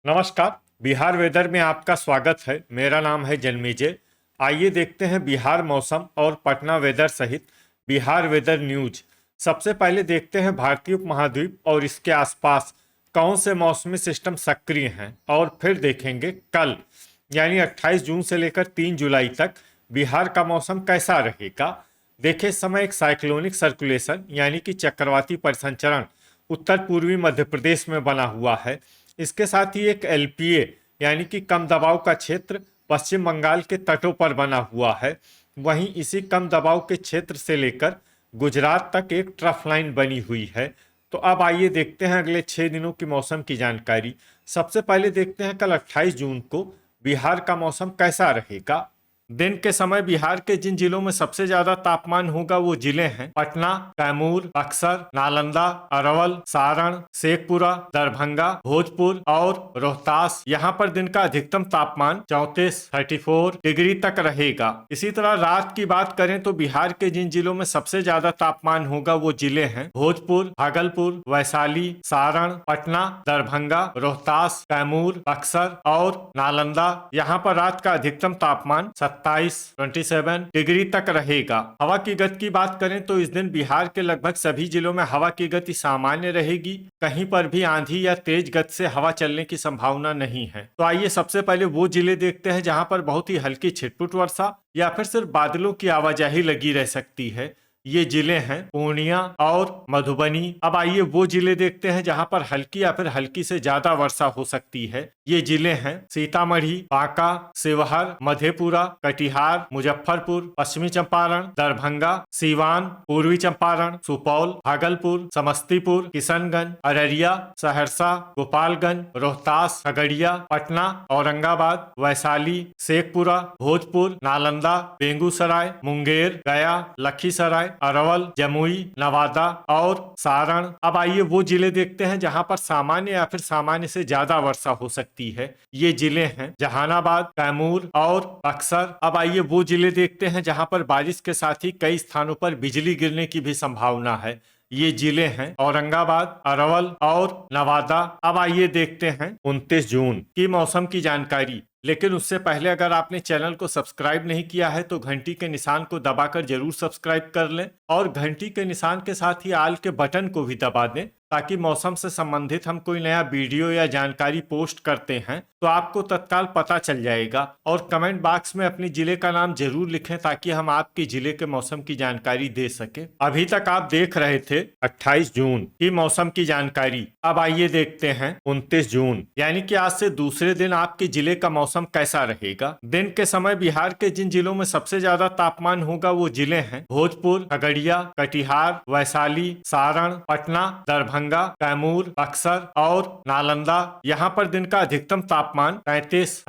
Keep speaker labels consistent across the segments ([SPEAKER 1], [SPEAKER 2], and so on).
[SPEAKER 1] नमस्कार। बिहार वेदर में आपका स्वागत है। मेरा नाम है जन्मेजय। आइए देखते हैं बिहार मौसम और पटना वेदर सहित बिहार वेदर न्यूज। सबसे पहले देखते हैं भारतीय उपमहाद्वीप और इसके आसपास कौन से मौसमी सिस्टम सक्रिय हैं, और फिर देखेंगे कल यानी 28 जून से लेकर 3 जुलाई तक बिहार का मौसम कैसा रहेगा। देखिए, इस समय एक साइक्लोनिक सर्कुलेशन यानी कि चक्रवाती परिसंचरण उत्तर पूर्वी मध्य प्रदेश में बना हुआ है। इसके साथ ही एक एलपीए यानी कि कम दबाव का क्षेत्र पश्चिम बंगाल के तटों पर बना हुआ है। वहीं इसी कम दबाव के क्षेत्र से लेकर गुजरात तक एक ट्रफ लाइन बनी हुई है। तो अब आइए देखते हैं अगले 6 दिनों की मौसम की जानकारी। सबसे पहले देखते हैं कल 28 जून को बिहार का मौसम कैसा रहेगा। दिन के समय बिहार के जिन जिलों में सबसे ज्यादा तापमान होगा वो जिले हैं पटना, कैमूर, बक्सर, नालंदा, अरवल, सारण, शेखपुरा, दरभंगा, भोजपुर और रोहतास। यहाँ पर दिन का अधिकतम तापमान 34 डिग्री तक रहेगा। इसी तरह रात की बात करें तो बिहार के जिन जिलों में सबसे ज्यादा तापमान होगा वो जिले हैं भोजपुर, भागलपुर, वैशाली, सारण, पटना, दरभंगा, रोहतास, कैमूर, बक्सर और नालंदा। यहाँ पर रात का अधिकतम तापमान 27 डिग्री तक रहेगा। हवा की गति की बात करें तो इस दिन बिहार के लगभग सभी जिलों में हवा की गति सामान्य रहेगी। कहीं पर भी आंधी या तेज गति से हवा चलने की संभावना नहीं है। तो आइए सबसे पहले वो जिले देखते हैं जहां पर बहुत ही हल्की छिटपुट वर्षा या फिर सिर्फ बादलों की आवाजाही लगी रह सकती है। ये जिले हैं पूर्णिया और मधुबनी। अब आइए वो जिले देखते हैं जहां पर हल्की या फिर हल्की से ज्यादा वर्षा हो सकती है। ये जिले हैं सीतामढ़ी, बांका, शिवहर, मधेपुरा, कटिहार, मुजफ्फरपुर, पश्चिमी चंपारण, दरभंगा, सीवान, पूर्वी चंपारण, सुपौल, भागलपुर, समस्तीपुर, किशनगंज, अररिया, सहरसा, गोपालगंज, रोहतास, खगड़िया, पटना, औरंगाबाद, वैशाली, शेखपुरा, भोजपुर, नालंदा, बेगूसराय, मुंगेर, गया, लखीसराय, अरवल, जमुई, नवादा और सारण। अब आइए वो जिले देखते हैं जहां पर सामान्य या फिर सामान्य से ज्यादा वर्षा हो सकती है। ये जिले हैं जहानाबाद, कैमूर और बक्सर। अब आइए वो जिले देखते हैं जहां पर बारिश के साथ ही कई स्थानों पर बिजली गिरने की भी संभावना है। ये जिले हैं औरंगाबाद, अरवल और नवादा। अब आइए देखते हैं 29 जून की मौसम की जानकारी। लेकिन उससे पहले अगर आपने चैनल को सब्सक्राइब नहीं किया है तो घंटी के निशान को दबाकर जरूर सब्सक्राइब कर लें और घंटी के निशान के साथ ही आल के बटन को भी दबा दें, ताकि मौसम से संबंधित हम कोई नया वीडियो या जानकारी पोस्ट करते हैं तो आपको तत्काल पता चल जाएगा। और कमेंट बॉक्स में अपने जिले का नाम जरूर लिखें ताकि हम आपके जिले के मौसम की जानकारी दे सके। अभी तक आप देख रहे थे 28 जून की मौसम की जानकारी। अब आइए देखते हैं 29 जून यानी कि आज से दूसरे दिन आपके जिले का मौसम कैसा रहेगा। दिन के समय बिहार के जिन जिलों में सबसे ज्यादा तापमान होगा वो जिले हैं भोजपुर, खगड़िया, कटिहार, वैशाली, सारण, पटना, दरभंगा, कैमूर, बक्सर और नालंदा। यहाँ पर दिन का अधिकतम तापमान 33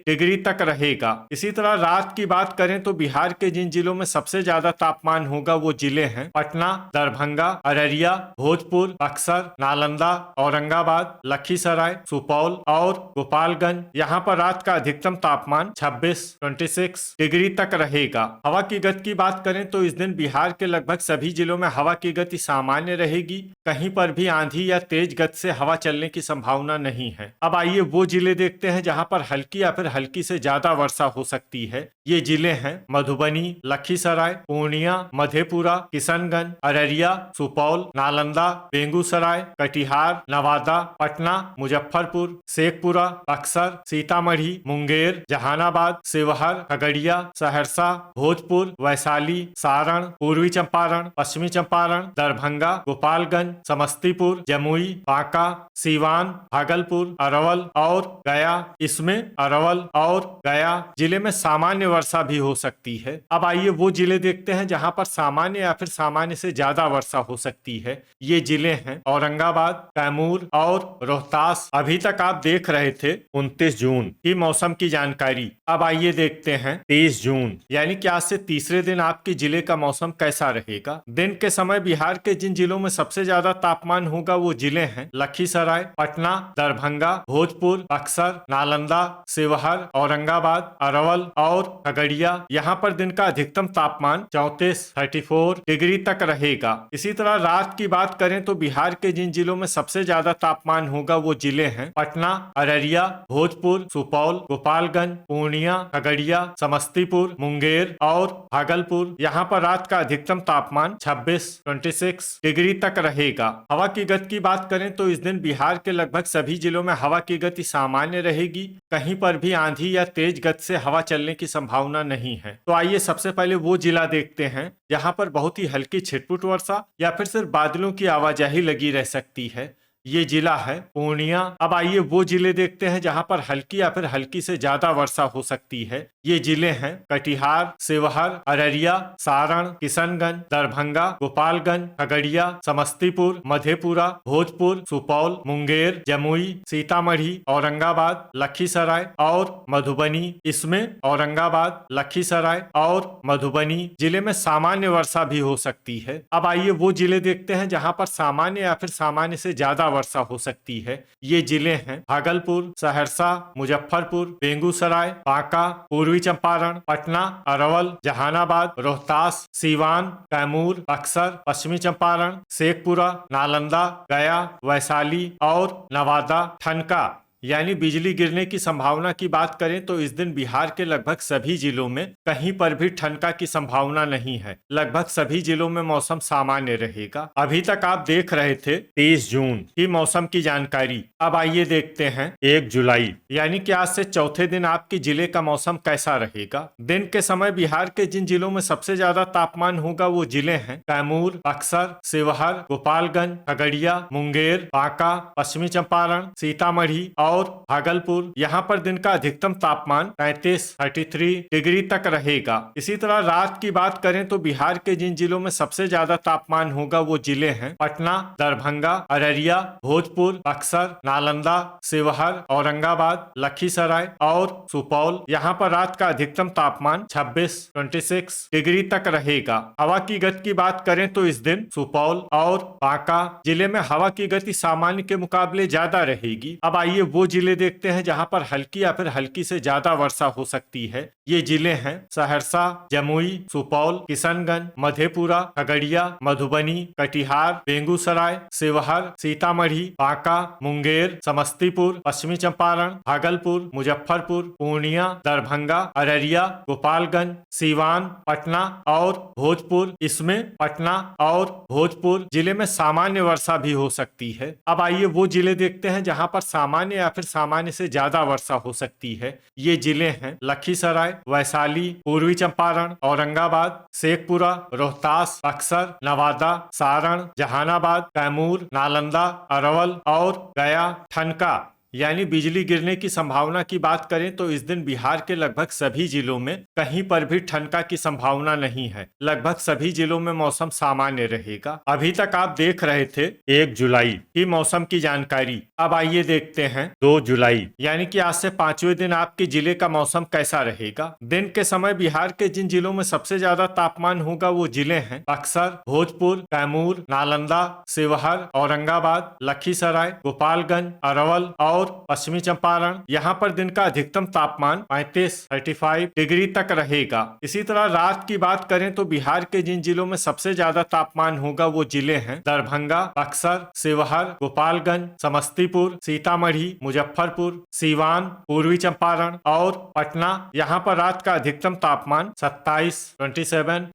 [SPEAKER 1] डिग्री तक रहेगा। इसी तरह रात की बात करें तो बिहार के जिन जिलों में सबसे ज्यादा तापमान होगा वो जिले हैं पटना, दरभंगा, अररिया, भोजपुर, बक्सर, नालंदा, औरंगाबाद, लखीसराय, सुपौल और गोपालगंज। यहाँ पर रात का अधिकतम तापमान 26 डिग्री तक रहेगा। हवा की गति की बात करें तो इस दिन बिहार के लगभग सभी जिलों में हवा की गति सामान्य रहेगी। कहीं पर भी आंधी या तेज गति से हवा चलने की संभावना नहीं है। अब आइए वो जिले देखते हैं जहां पर हल्की या फिर हल्की से ज्यादा वर्षा हो सकती है। ये जिले हैं मधुबनी, लखीसराय, पूर्णिया, मधेपुरा, किशनगंज, अररिया, सुपौल, नालंदा, बेगूसराय, कटिहार, नवादा, पटना, मुजफ्फरपुर, शेखपुरा, बक्सर, सीतामढ़ी, मुंगेर, जहानाबाद, शिवहर, खगड़िया, सहरसा, भोजपुर, वैशाली, सारण, पूर्वी चंपारण, पश्चिमी चंपारण, दरभंगा, गोपालगंज, समस्तीपुर, जमुई, बांका, सीवान, भागलपुर, अरवल और गया। इसमें अरवल और गया जिले में सामान्य वर्षा भी हो सकती है। अब आइए वो जिले देखते हैं जहां पर सामान्य या फिर सामान्य से ज्यादा वर्षा हो सकती है। ये जिले हैं औरंगाबाद, कैमूर और रोहतास। अभी तक आप देख रहे थे 29 जून की मौसम की जानकारी। अब आइए देखते हैं 23 जून यानी कि आज से तीसरे दिन आपके जिले का मौसम कैसा रहेगा। दिन के समय बिहार के जिन जिलों में सबसे ज्यादा तापमान होगा वो जिले हैं लखीसराय, पटना, दरभंगा, भोजपुर, बक्सर, नालंदा, शिवहर, औरंगाबाद, अरवल और खगड़िया। यहाँ पर दिन का अधिकतम तापमान 34 डिग्री तक रहेगा। इसी तरह रात की बात करें तो बिहार के जिन जिलों में सबसे ज्यादा तापमान होगा वो जिले हैं पटना, अररिया, भोजपुर, सुपौल, गोपालगंज, पूर्णिया, खगड़िया, समस्तीपुर, मुंगेर और भागलपुर। यहाँ पर रात का अधिकतम तापमान 26 डिग्री तक रहेगा। हवा की गति की बात करें तो इस दिन बिहार के लगभग सभी जिलों में हवा की गति सामान्य रहेगी। कहीं पर भी आंधी या तेज गति से हवा चलने की संभावना नहीं है। तो आइए सबसे पहले वो जिला देखते हैं जहां पर बहुत ही हल्की छिटपुट वर्षा या फिर सिर्फ बादलों की आवाजाही लगी रह सकती है। ये जिला है पूर्णिया। अब आइए वो जिले देखते हैं जहां पर हल्की या फिर हल्की से ज्यादा वर्षा हो सकती है। ये जिले हैं कटिहार, शिवहर, अररिया, सारण, किशनगंज, दरभंगा, गोपालगंज, खगड़िया, समस्तीपुर, मधेपुरा, भोजपुर, सुपौल, मुंगेर, जमुई, सीतामढ़ी, औरंगाबाद, लखीसराय और मधुबनी। इसमें औरंगाबाद, लखीसराय और मधुबनी जिले में सामान्य वर्षा भी हो सकती है। अब आइए वो जिले देखते हैं जहां पर सामान्य या फिर सामान्य से ज्यादा वर्षा हो सकती है। ये जिले हैं भागलपुर, सहरसा, मुजफ्फरपुर, बेगूसराय, बांका, पूर्वी चंपारण, पटना, अरवल, जहानाबाद, रोहतास, सीवान, कैमूर, बक्सर, पश्चिमी चंपारण, शेखपुरा, नालंदा, गया, वैशाली और नवादा। ठनका यानी बिजली गिरने की संभावना की बात करें तो इस दिन बिहार के लगभग सभी जिलों में कहीं पर भी ठनका की संभावना नहीं है। लगभग सभी जिलों में मौसम सामान्य रहेगा। अभी तक आप देख रहे थे 23 जून की मौसम की जानकारी। अब आइए देखते हैं 1 जुलाई यानी कि आज से चौथे दिन आपके जिले का मौसम कैसा रहेगा। दिन के समय बिहार के जिन जिलों में सबसे ज्यादा तापमान होगा वो जिले हैं कैमूर, बक्सर, शिवहर, गोपालगंज, खगड़िया, मुंगेर, बांका, पश्चिमी चंपारण, सीतामढ़ी और भागलपुर। यहाँ पर दिन का अधिकतम तापमान 33 डिग्री तक रहेगा। इसी तरह रात की बात करें तो बिहार के जिन जिलों में सबसे ज्यादा तापमान होगा वो जिले हैं पटना, दरभंगा, अररिया, भोजपुर, बक्सर, नालंदा, शिवहर, औरंगाबाद, लखीसराय और सुपौल। यहाँ पर रात का अधिकतम तापमान 26 डिग्री तक रहेगा। हवा की गति की बात करें तो इस दिन सुपौल और बांका जिले में हवा की गति सामान्य के मुकाबले ज्यादा रहेगी। अब आइए वो जिले देखते हैं जहां पर हल्की या फिर हल्की से ज्यादा वर्षा हो सकती है। ये जिले हैं सहरसा, जमुई, सुपौल, किशनगंज, मधेपुरा, खगड़िया, मधुबनी, कटिहार, बेगूसराय, शिवहर, सीतामढ़ी, बांका, मुंगेर, समस्तीपुर, पश्चिमी चंपारण, भागलपुर, मुजफ्फरपुर, पूर्णिया, दरभंगा, अररिया, गोपालगंज, सीवान, पटना और भोजपुर। इसमें पटना और भोजपुर जिले में सामान्य वर्षा भी हो सकती है। अब आइए वो जिले देखते हैं जहां पर सामान्य या फिर सामान्य से ज्यादा वर्षा हो सकती है। ये जिले हैं लखीसराय, वैशाली, पूर्वी चंपारण, औरंगाबाद, शेखपुरा, रोहतास, बक्सर, नवादा, सारण, जहानाबाद, कैमूर, नालंदा, अरवल और गया। ठनका यानी बिजली गिरने की संभावना की बात करें तो इस दिन बिहार के लगभग सभी जिलों में कहीं पर भी ठनका की संभावना नहीं है। लगभग सभी जिलों में मौसम सामान्य रहेगा। अभी तक आप देख रहे थे 1 जुलाई की मौसम की जानकारी। अब आइए देखते हैं 2 जुलाई यानी कि आज से 5वें दिन आपके जिले का मौसम कैसा रहेगा। दिन के समय बिहार के जिन जिलों में सबसे ज्यादा तापमान होगा वो जिले हैं बक्सर, भोजपुर, कैमूर, नालंदा, शिवहर, औरंगाबाद, लखीसराय, गोपालगंज, अरवल और पश्चिमी चंपारण। यहाँ पर दिन का अधिकतम तापमान 35 डिग्री तक रहेगा। इसी तरह रात की बात करें तो बिहार के जिन जिलों में सबसे ज्यादा तापमान होगा वो जिले हैं दरभंगा, बक्सर, शिवहर, गोपालगंज, समस्तीपुर, सीतामढ़ी, मुजफ्फरपुर, सीवान, पूर्वी चंपारण और पटना। यहाँ पर रात का अधिकतम तापमान 27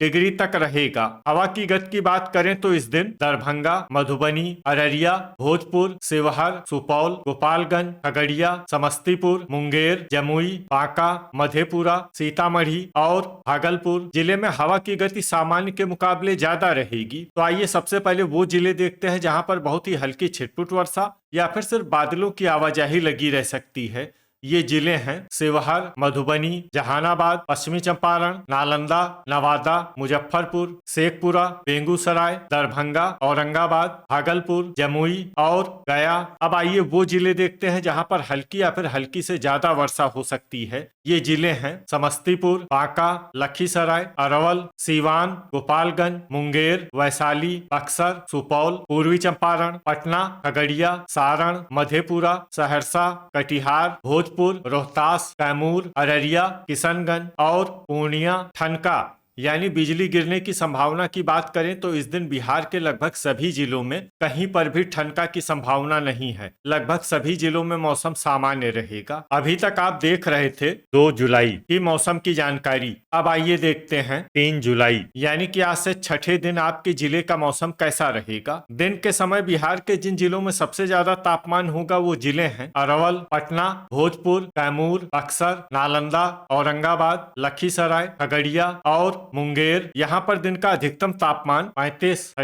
[SPEAKER 1] डिग्री तक रहेगा। हवा की गति की बात करें तो इस दिन दरभंगा, मधुबनी, अररिया, भोजपुर, शिवहर, सुपौल, गोपालगंज, खगड़िया, समस्तीपुर, मुंगेर, जमुई, बांका, मधेपुरा, सीतामढ़ी और भागलपुर जिले में हवा की गति सामान्य के मुकाबले ज्यादा रहेगी। तो आइए सबसे पहले वो जिले देखते हैं जहां पर बहुत ही हल्की छिटपुट वर्षा या फिर सिर्फ बादलों की आवाजाही लगी रह सकती है। ये जिले हैं शिवहर, मधुबनी, जहानाबाद, पश्चिमी चंपारण, नालंदा, नवादा, मुजफ्फरपुर, शेखपुरा, बेगूसराय, दरभंगा, औरंगाबाद, भागलपुर, जमुई और गया। अब आइए वो जिले देखते हैं जहां पर हल्की या फिर हल्की से ज्यादा वर्षा हो सकती है। ये जिले हैं समस्तीपुर, बांका, लखीसराय, अरवल, सीवान, गोपालगंज, मुंगेर, वैशाली, बक्सर, सुपौल, पूर्वी चंपारण, पटना, खगड़िया, सारण, मधेपुरा, सहरसा, कटिहार, भोजपुर, रोहतास, कैमूर, अररिया, किशनगंज और पूर्णिया, ठनका यानी बिजली गिरने की संभावना की बात करें तो इस दिन बिहार के लगभग सभी जिलों में कहीं पर भी ठनका की संभावना नहीं है। लगभग सभी जिलों में मौसम सामान्य रहेगा। अभी तक आप देख रहे थे 2 जुलाई की मौसम की जानकारी। अब आइए देखते हैं 3 जुलाई यानी कि आज से छठे दिन आपके जिले का मौसम कैसा रहेगा। दिन के समय बिहार के जिन जिलों में सबसे ज्यादा तापमान होगा वो जिले हैं अरवल, पटना, भोजपुर, कैमूर, बक्सर, नालंदा, औरंगाबाद, लखीसराय, खगड़िया और मुंगेर। यहाँ पर दिन का अधिकतम तापमान 35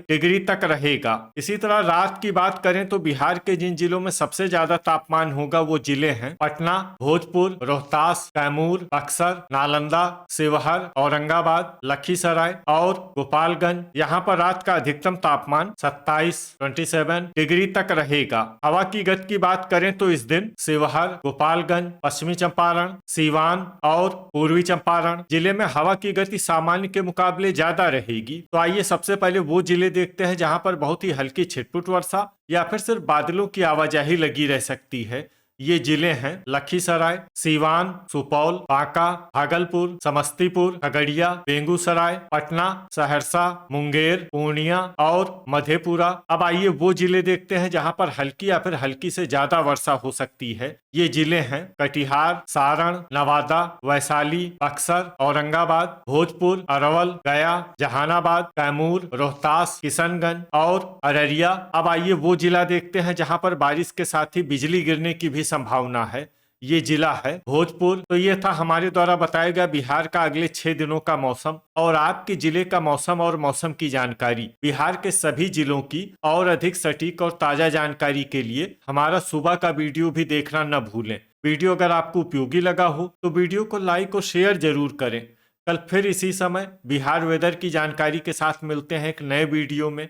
[SPEAKER 1] डिग्री तक रहेगा। इसी तरह रात की बात करें तो बिहार के जिन जिलों में सबसे ज्यादा तापमान होगा वो जिले हैं पटना, भोजपुर, रोहतास, कैमूर, बक्सर, नालंदा, शिवहर, औरंगाबाद, लखीसराय और गोपालगंज। यहाँ पर रात का अधिकतम तापमान 27 डिग्री तक रहेगा। हवा की गति की बात करें तो इस दिन शिवहर, गोपालगंज, पश्चिमी चंपारण, सीवान और पूर्वी चंपारण जिले में हवा की गति सामान्य के मुकाबले ज्यादा रहेगी। तो आइए सबसे पहले वो जिले देखते हैं जहां पर बहुत ही हल्की छिटपुट वर्षा या फिर सिर्फ बादलों की आवाजाही लगी रह सकती है। ये जिले हैं लखीसराय, सीवान, सुपौल, बांका, भागलपुर, समस्तीपुर, खगड़िया, बेगूसराय, पटना, सहरसा, मुंगेर, पूर्णिया और मधेपुरा। अब आइए वो जिले देखते हैं जहां पर हल्की या फिर हल्की से ज्यादा वर्षा हो सकती है। ये जिले हैं कटिहार, सारण, नवादा, वैशाली, बक्सर, औरंगाबाद, भोजपुर, अरवल, गया, जहानाबाद, कैमूर, रोहतास, किशनगंज और अररिया। अब आइए वो जिला देखते हैं जहां पर बारिश के साथ ही बिजली गिरने की भी संभावना है। ये जिला है भोजपुर। तो ये था हमारे द्वारा बताया गया बिहार का अगले 6 दिनों का मौसम और आपके जिले का मौसम और मौसम की जानकारी। बिहार के सभी जिलों की और अधिक सटीक और ताजा जानकारी के लिए हमारा सुबह का वीडियो भी देखना न भूलें। वीडियो अगर आपको उपयोगी लगा हो तो वीडियो को लाइक और शेयर जरूर करें। कल फिर इसी समय बिहार वेदर की जानकारी के साथ मिलते हैं एक नए वीडियो में।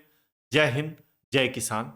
[SPEAKER 1] जय हिंद, जय किसान।